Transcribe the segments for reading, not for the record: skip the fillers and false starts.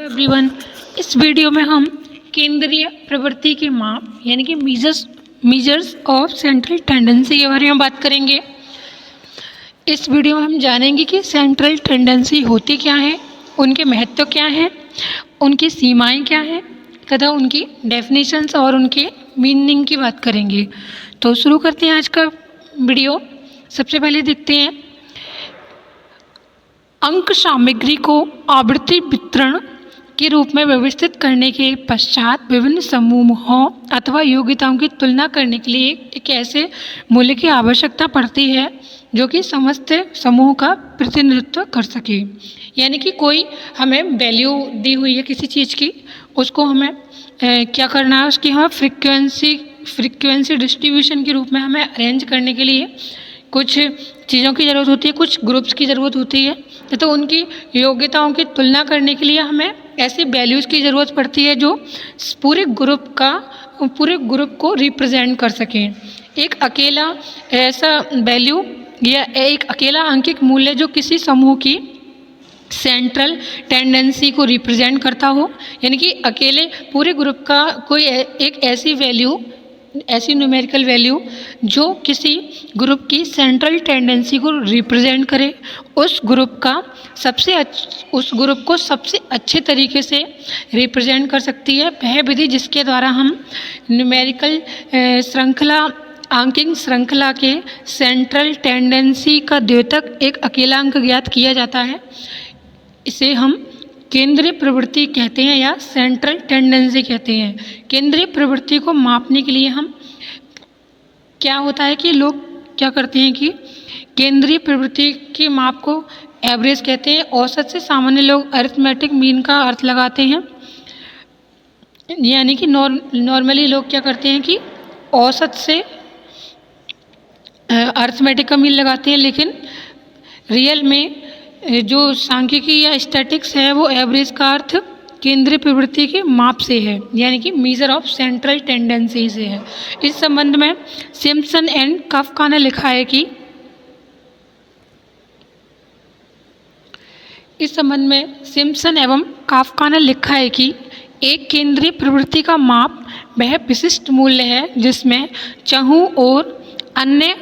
Everyone. इस video में हम केंद्रीय प्रवृत्ति के माप यानी कि मीजर्स ऑफ सेंट्रल टेंडेंसी के बारे में बात करेंगे। इस वीडियो में हम जानेंगे कि सेंट्रल टेंडेंसी होती क्या है, उनके महत्व क्या हैं, उनकी सीमाएं क्या हैं तथा उनकी डेफिनेशंस और उनके मीनिंग की बात करेंगे। तो शुरू करते हैं आज का वीडियो। सबसे पहले देखते हैं अंक सामग्री को आवृत्ति वितरण के रूप में व्यवस्थित करने के पश्चात विभिन्न समूहों अथवा योग्यताओं की तुलना करने के लिए एक ऐसे मूल्य की आवश्यकता पड़ती है जो कि समस्त समूह का प्रतिनिधित्व कर सके। यानी कि कोई हमें वैल्यू दी हुई है किसी चीज़ की, उसको हमें क्या करना है, उसकी हमें फ्रीक्वेंसी डिस्ट्रीब्यूशन के रूप में हमें अरेंज करने के लिए कुछ चीज़ों की ज़रूरत होती है, कुछ ग्रुप्स की ज़रूरत होती है, तो उनकी योग्यताओं की तुलना करने के लिए हमें ऐसी वैल्यूज़ की ज़रूरत पड़ती है जो पूरे ग्रुप को रिप्रेजेंट कर सकें। एक अकेला ऐसा वैल्यू या एक अकेला अंकित मूल्य जो किसी समूह की सेंट्रल टेंडेंसी को रिप्रेजेंट करता हो, यानी कि अकेले पूरे ग्रुप का कोई एक ऐसी न्यूमेरिकल वैल्यू जो किसी ग्रुप की सेंट्रल टेंडेंसी को रिप्रेजेंट करे, उस ग्रुप को सबसे अच्छे तरीके से रिप्रेजेंट कर सकती है वह विधि जिसके द्वारा हम न्यूमेरिकल अंकिंग श्रृंखला के सेंट्रल टेंडेंसी का द्योतक एक अकेला अंक ज्ञात किया जाता है। इसे हम केंद्रीय प्रवृत्ति कहते हैं या सेंट्रल टेंडेंसी कहते हैं। केंद्रीय प्रवृत्ति को मापने के लिए हम क्या होता है कि लोग क्या करते हैं कि केंद्रीय प्रवृत्ति के माप को एवरेज कहते हैं। औसत से सामान्य लोग अरिथमेटिक मीन का अर्थ लगाते हैं, यानी कि नॉर्मली लोग क्या करते हैं कि औसत से अरिथमेटिक का मीन लगाते हैं, लेकिन रियल में जो सांख्यिकी या स्टैटिक्स है वो एवरेज का अर्थ केंद्रीय प्रवृत्ति के माप से है, यानी कि मीजर ऑफ सेंट्रल टेंडेंसी से है। इस संबंध में सिम्पसन एंड काफ्का ने लिखा है कि एक केंद्रीय प्रवृत्ति का माप वह विशिष्ट मूल्य है जिसमें चहुं और अन्य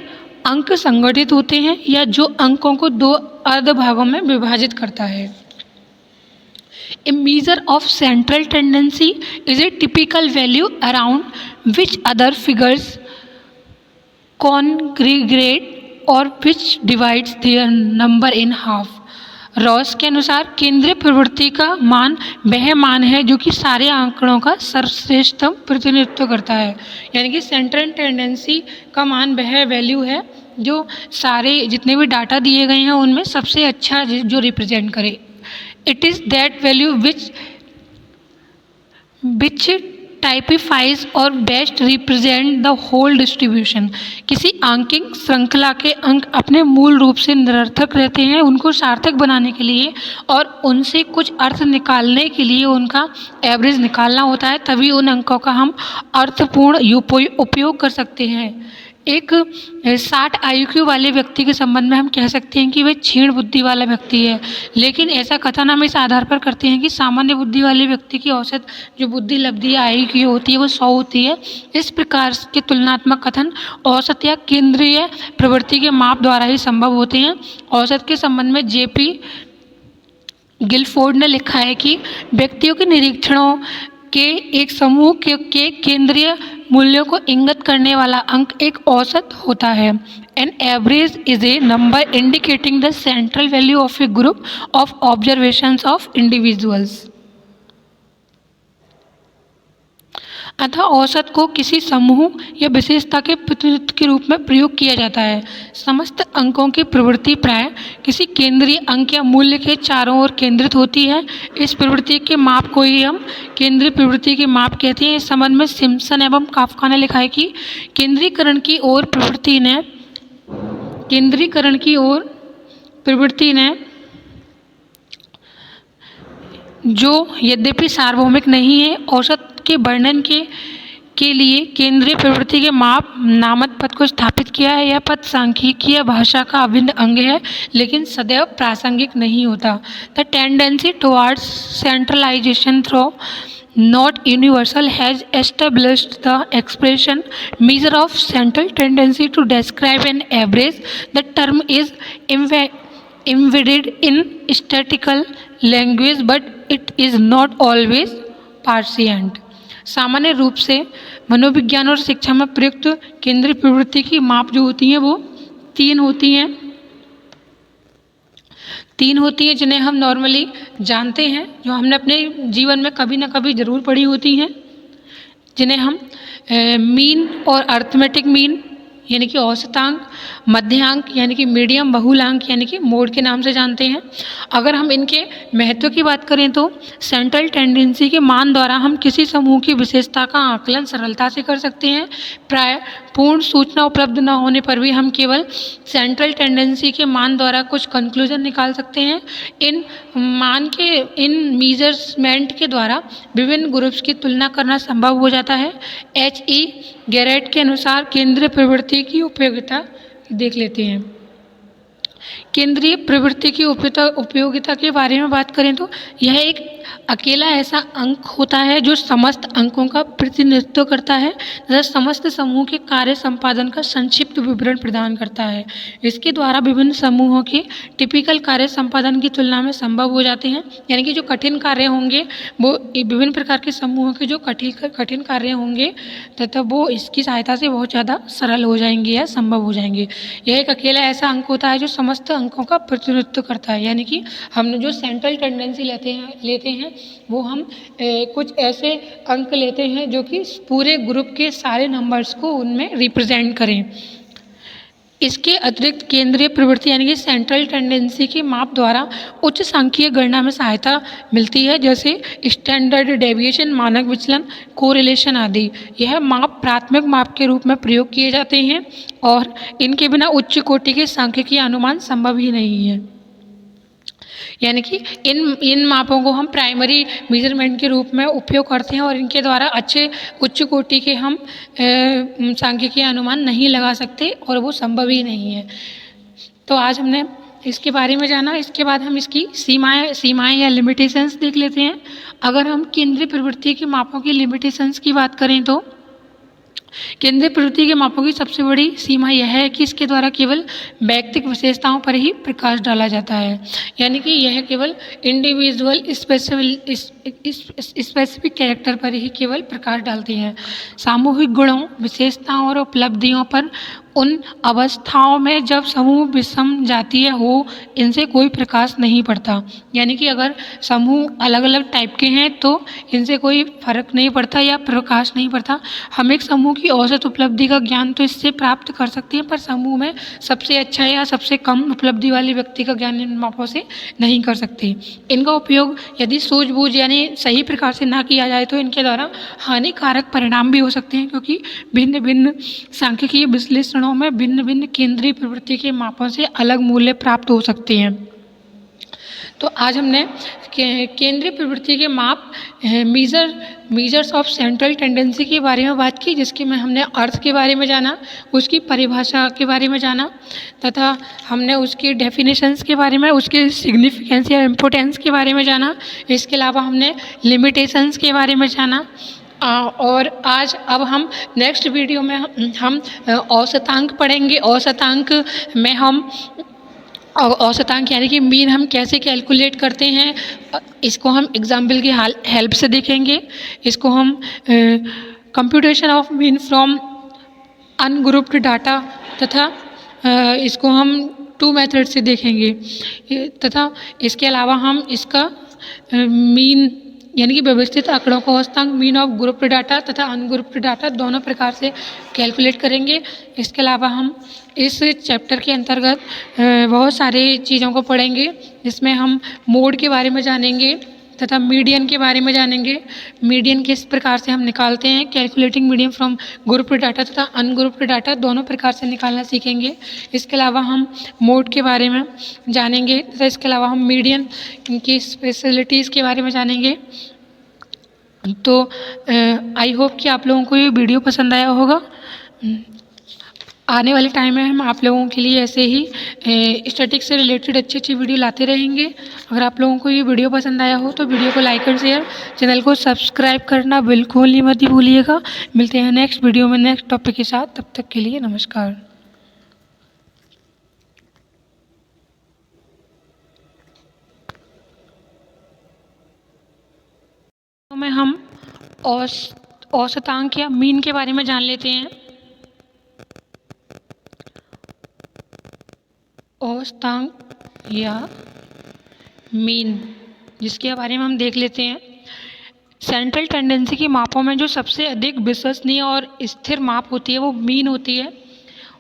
अंक संगठित होते हैं या जो अंकों को दो अर्ध भागों में विभाजित करता है। A measure of central tendency is a typical value around which other figures congregate or which divides their number in half. Ross के अनुसार केंद्रीय प्रवृत्ति का मान वह मान है जो कि सारे आंकड़ों का सर्वश्रेष्ठतम प्रतिनिधित्व करता है, यानी कि सेंट्रल टेंडेंसी का मान वह वैल्यू है जो सारे जितने भी डाटा दिए गए हैं उनमें सबसे अच्छा जो रिप्रेजेंट करे। It is that value which typifies or best represent the whole distribution. किसी आंकिक श्रृंखला के अंक अपने मूल रूप से निरर्थक रहते हैं, उनको सार्थक बनाने के लिए और उनसे कुछ अर्थ निकालने के लिए उनका एवरेज निकालना होता है, तभी उन अंकों का हम अर्थपूर्ण उपयोग कर सकते हैं। एक 60 IQ वाले व्यक्ति के संबंध में हम कह सकते हैं कि वह क्षीण बुद्धि वाला व्यक्ति है, लेकिन ऐसा कथन हम इस आधार पर करते हैं कि सामान्य बुद्धि वाले व्यक्ति की औसत जो बुद्धि लब्धि या IQ होती है वो 100 होती है। इस प्रकार के तुलनात्मक कथन औसत या केंद्रीय प्रवृत्ति के माप द्वारा ही संभव होते हैं। औसत के संबंध में JP गिलफोर्ड ने लिखा है कि व्यक्तियों के निरीक्षणों के एक समूह के केंद्रीय मूल्यों को इंगित करने वाला अंक एक औसत होता है। An average is a number indicating the central value of a group of observations of individuals. अतः औसत को किसी समूह या विशेषता के प्रतिनिधित्व के रूप में प्रयोग किया जाता है। समस्त अंकों की प्रवृत्ति प्राय किसी केंद्रीय अंक या मूल्य के चारों ओर केंद्रित होती है। इस प्रवृत्ति के माप को ही हम केंद्रीय प्रवृत्ति के माप कहते हैं। इस संबंध में सिम्पसन एवं काफ्का ने लिखा है कि केंद्रीकरण की ओर प्रवृत्ति ने जो यद्यपि सार्वभौमिक नहीं है, औसत के वर्णन के के लिए केंद्रीय प्रवृत्ति के माप नामक पद को स्थापित किया है। यह पद सांख्यिकीय भाषा का अभिन्न अंग है, लेकिन सदैव प्रासंगिक नहीं होता। The tendency towards centralisation through not universal has established the expression measure of central tendency to describe an average. The term is embedded in statistical language, but it is not always prescient. सामान्य रूप से मनोविज्ञान और शिक्षा में प्रयुक्त केंद्रीय प्रवृत्ति की माप जो होती हैं वो तीन होती हैं जिन्हें हम नॉर्मली जानते हैं, जो हमने अपने जीवन में कभी ना कभी ज़रूर पढ़ी होती हैं, जिन्हें हम मीन और अर्थमेटिक मीन यानी कि औसतांक, मध्यांक यानी कि मीडियम, बहुलांक यानी कि मोड के नाम से जानते हैं। अगर हम इनके महत्व की बात करें तो सेंट्रल टेंडेंसी के मान द्वारा हम किसी समूह की विशेषता का आकलन सरलता से कर सकते हैं। प्राय पूर्ण सूचना उपलब्ध न होने पर भी हम केवल सेंट्रल टेंडेंसी के मान द्वारा कुछ कंक्लूजन निकाल सकते हैं। इन मेजरमेंट के द्वारा विभिन्न ग्रुप्स की तुलना करना संभव हो जाता है। H.E. गैरेट के अनुसार केंद्रीय प्रवृत्ति की उपयोगिता देख लेते हैं। केंद्रीय प्रवृत्ति की उपयोगिता के बारे में बात करें तो यह एक अकेला ऐसा अंक होता है जो समस्त अंकों का प्रतिनिधित्व करता है तथा समस्त समूह के कार्य संपादन का संक्षिप्त विवरण प्रदान करता है। इसके द्वारा विभिन्न समूहों के टिपिकल कार्य संपादन की तुलना में संभव हो जाते हैं, यानी कि जो कठिन कार्य होंगे वो विभिन्न प्रकार के समूहों के जो कठिन कार्य होंगे तथा वो इसकी सहायता से बहुत ज़्यादा सरल हो जाएंगे या संभव हो जाएंगे। यह एक अकेला ऐसा अंक होता है जो समस्त अंकों का प्रतिनिधित्व करता है, यानी कि हमने जो सेंट्रल टेंडेंसी लेते हैं वो हम कुछ ऐसे अंक लेते हैं जो कि पूरे ग्रुप के सारे नंबर्स को उनमें रिप्रेजेंट करें। इसके अतिरिक्त केंद्रीय प्रवृत्ति यानी कि सेंट्रल टेंडेंसी के माप द्वारा उच्च सांख्यिकीय गणना में सहायता मिलती है, जैसे स्टैंडर्ड डेविएशन, मानक विचलन, कोरिलेशन आदि। यह माप प्राथमिक माप के रूप में प्रयोग किए जाते हैं और इनके बिना उच्च कोटि के सांख्यिकीय अनुमान संभव ही नहीं है। यानी कि इन मापों को हम प्राइमरी मेजरमेंट के रूप में उपयोग करते हैं और इनके द्वारा अच्छे उच्च कोटि के हम सांख्यिकीय अनुमान नहीं लगा सकते और वो संभव ही नहीं है। तो आज हमने इसके बारे में जाना। इसके बाद हम इसकी सीमाएं या लिमिटेशंस देख लेते हैं। अगर हम केंद्रीय प्रवृत्ति के मापों की लिमिटेशंस की बात करें तो केंद्रीय प्रवृत्ति के मापों की सबसे बड़ी सीमा यह है कि इसके द्वारा केवल वैयक्तिक विशेषताओं पर ही प्रकाश डाला जाता है, यानी कि यह केवल इंडिविजुअल स्पेसिफिक कैरेक्टर पर ही केवल प्रकाश डालती हैं। सामूहिक गुणों, विशेषताओं और उपलब्धियों पर उन अवस्थाओं में जब समूह विषम जातीय हो इनसे कोई प्रकाश नहीं पड़ता। यानी कि अगर समूह अलग अलग टाइप के हैं तो इनसे कोई फर्क नहीं पड़ता या प्रकाश नहीं पड़ता। हम एक समूह की औसत उपलब्धि का ज्ञान तो इससे प्राप्त कर सकते हैं, पर समूह में सबसे अच्छा या सबसे कम उपलब्धि वाले व्यक्ति का ज्ञान इन मापों से नहीं कर सकते। इनका उपयोग यदि सूझबूझ यानी सही प्रकार से ना किया जाए तो इनके द्वारा हानिकारक परिणाम भी हो सकते हैं, क्योंकि भिन्न भिन्न सांख्यिकीय विश्लेषणों में भिन्न भिन्न केंद्रीय प्रवृत्ति के मापों से अलग मूल्य प्राप्त हो सकते हैं। तो आज हमने केंद्रीय प्रवृत्ति के माप मेजर्स ऑफ सेंट्रल टेंडेंसी के बारे में बात की, जिसके में हमने अर्थ के बारे में जाना, उसकी परिभाषा के बारे में जाना तथा हमने उसकी डेफिनेशंस के बारे में, उसके सिग्निफिकेंस या इम्पोर्टेंस के बारे में जाना। इसके अलावा हमने लिमिटेशंस के बारे में जाना और आज अब हम नेक्स्ट वीडियो में हम औसतांक पढ़ेंगे। औसतांक में हम औसतांक यानी कि मीन हम कैसे कैलकुलेट करते हैं, इसको हम एग्जाम्पल की हेल्प से देखेंगे। इसको हम computation of mean from ungrouped data तथा इसको हम 2 मेथड से देखेंगे तथा इसके अलावा हम इसका मीन यानी कि व्यवस्थित आंकड़ों का औसतांक मीन ऑफ ग्रुप्ड डाटा तथा अनग्रुप्ड डाटा दोनों प्रकार से कैलकुलेट करेंगे। इसके अलावा हम इस चैप्टर के अंतर्गत बहुत सारी चीज़ों को पढ़ेंगे, जिसमें हम मोड के बारे में जानेंगे तथा मीडियन के बारे में जानेंगे। मीडियन किस प्रकार से हम निकालते हैं, calculating median from grouped data तथा अनग्रुप्ड डाटा दोनों प्रकार से निकालना सीखेंगे। इसके अलावा हम मोड के बारे में जानेंगे तथा इसके अलावा हम मीडियन की स्पेशलिटीज़ के बारे में जानेंगे। तो आई होप कि आप लोगों को ये वीडियो पसंद आया होगा। आने वाले टाइम में हम आप लोगों के लिए ऐसे ही स्टैटिक्स से रिलेटेड अच्छी अच्छी वीडियो लाते रहेंगे। अगर आप लोगों को ये वीडियो पसंद आया हो तो वीडियो को लाइक और शेयर, चैनल को सब्सक्राइब करना बिल्कुल ही मत भूलिएगा। मिलते हैं नेक्स्ट वीडियो में नेक्स्ट टॉपिक के साथ, तब तक के लिए नमस्कार। तो में हम औसतांक या मीन के बारे में जान लेते हैं। औसतांक या मीन, जिसके बारे में हम देख लेते हैं। सेंट्रल टेंडेंसी की मापों में जो सबसे अधिक विश्वसनीय और स्थिर माप होती है वो मीन होती है,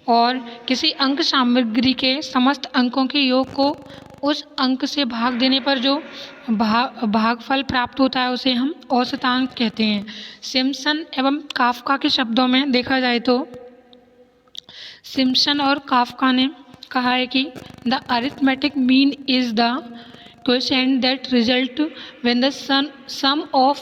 और किसी अंक सामग्री के समस्त अंकों के योग को उस अंक से भाग देने पर जो भागफल प्राप्त होता है उसे हम औसतांक कहते हैं। सिम्पसन एवं काफ्का के शब्दों में देखा जाए तो सिम्पसन और काफ्का ने कहा है कि the arithmetic mean is the quotient that result when the sum of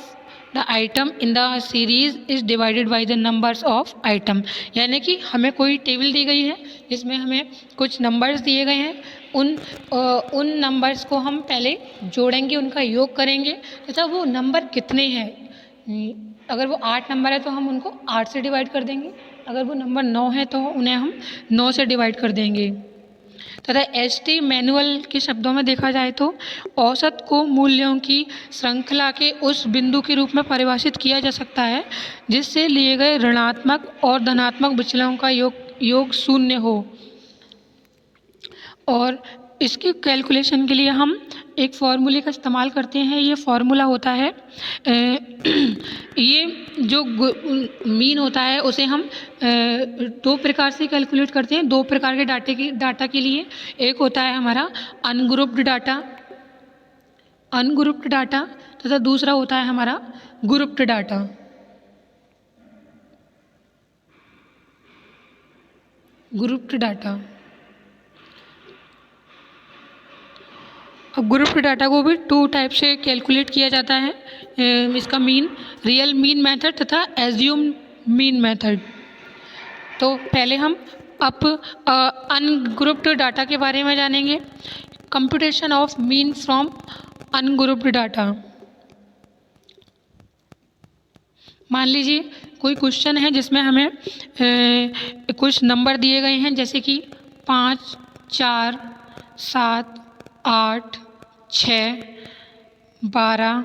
the item in the series is divided by the numbers of item. यानी कि हमें कोई टेबल दी गई है जिसमें हमें कुछ नंबर्स दिए गए हैं, उन नंबर्स को हम पहले जोड़ेंगे, उनका योग करेंगे तथा वो नंबर कितने हैं। अगर वो 8 नंबर है तो हम उनको 8 से डिवाइड कर देंगे, अगर वो नंबर 9 है तो उन्हें हम 9 से डिवाइड कर देंगे। तथा एसटी मैनुअल के शब्दों में देखा जाए तो औसत को मूल्यों की श्रृंखला के उस बिंदु के रूप में परिभाषित किया जा सकता है जिससे लिए गए ऋणात्मक और धनात्मक विचलनों का योग शून्य हो। और इसके कैलकुलेशन के लिए हम एक फॉर्मूले का इस्तेमाल करते हैं। ये फार्मूला होता है, ये जो मीन होता है उसे हम 2 प्रकार से कैलकुलेट करते हैं। 2 प्रकार के डाटा के लिए, एक होता है हमारा अनग्रुप्ड डाटा तथा दूसरा होता है हमारा ग्रुप्ड डाटा। अब ग्रुप्ड डाटा को भी 2 टाइप से कैलकुलेट किया जाता है, इसका मीन रियल मीन मेथड तथा एज्यूम मीन मेथड। तो पहले हम अनग्रुप्ड डाटा के बारे में जानेंगे। Computation of mean from ungrouped data. मान लीजिए कोई क्वेश्चन है जिसमें हमें कुछ नंबर दिए गए हैं, जैसे कि 5, 4, 7, 8, 6, 12,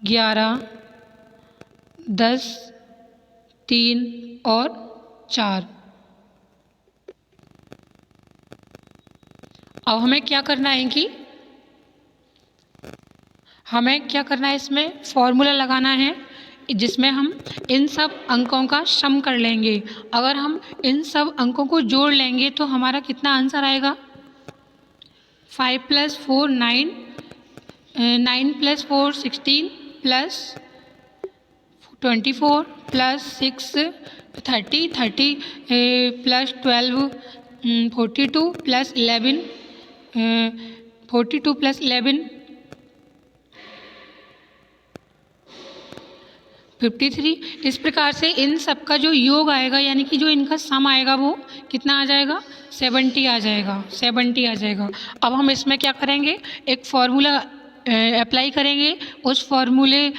11, 10, 3 और 4। अब हमें क्या करना है कि इसमें फॉर्मूला लगाना है जिसमें हम इन सब अंकों का सम कर लेंगे। अगर हम इन सब अंकों को जोड़ लेंगे तो हमारा कितना आंसर आएगा? 5 + 4 9, 9 + 4 16 + 24 + 6 30, 30 + 12 42 + 11 42 + 11 53। इस प्रकार से इन सब का जो योग आएगा, यानी कि जो इनका सम आएगा वो कितना आ जाएगा? 70 आ जाएगा। अब हम इसमें क्या करेंगे, एक फार्मूला अप्लाई करेंगे। उस फार्मूले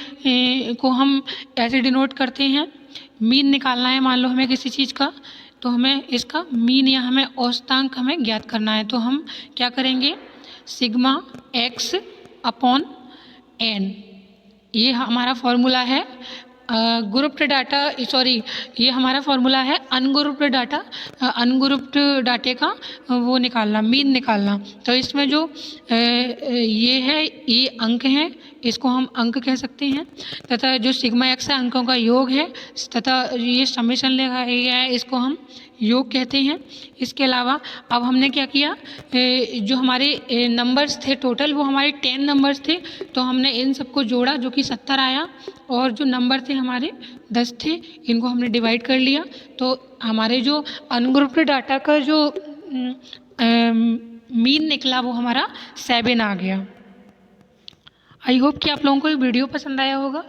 को हम ऐसे डिनोट करते हैं, मीन निकालना है मान लो हमें किसी चीज़ का, तो हमें इसका मीन या हमें औसतांक हमें ज्ञात करना है। तो हम क्या करेंगे, सिग्मा x अपॉन n, ये हमारा फॉर्मूला है ग्रुप्ड डाटा, सॉरी ये हमारा फॉर्मूला है अनग्रुप्ड डाटे का वो निकालना, मीन निकालना। तो इसमें जो ये है, ये अंक हैं, इसको हम अंक कह सकते हैं, तथा जो सिग्मा एक्स है अंकों का योग है, तथा ये समेशन लिखा गया है इसको हम योग कहते हैं। इसके अलावा अब हमने क्या किया, जो हमारे नंबर्स थे टोटल वो हमारे 10 नंबर्स थे, तो हमने इन सबको जोड़ा जो कि 70 आया, और जो नंबर थे हमारे 10 थे, इनको हमने डिवाइड कर लिया, तो हमारे जो अनग्रुप्ड डाटा का जो मीन निकला वो हमारा 7 आ गया। आई होप कि आप लोगों को ये वीडियो पसंद आया होगा।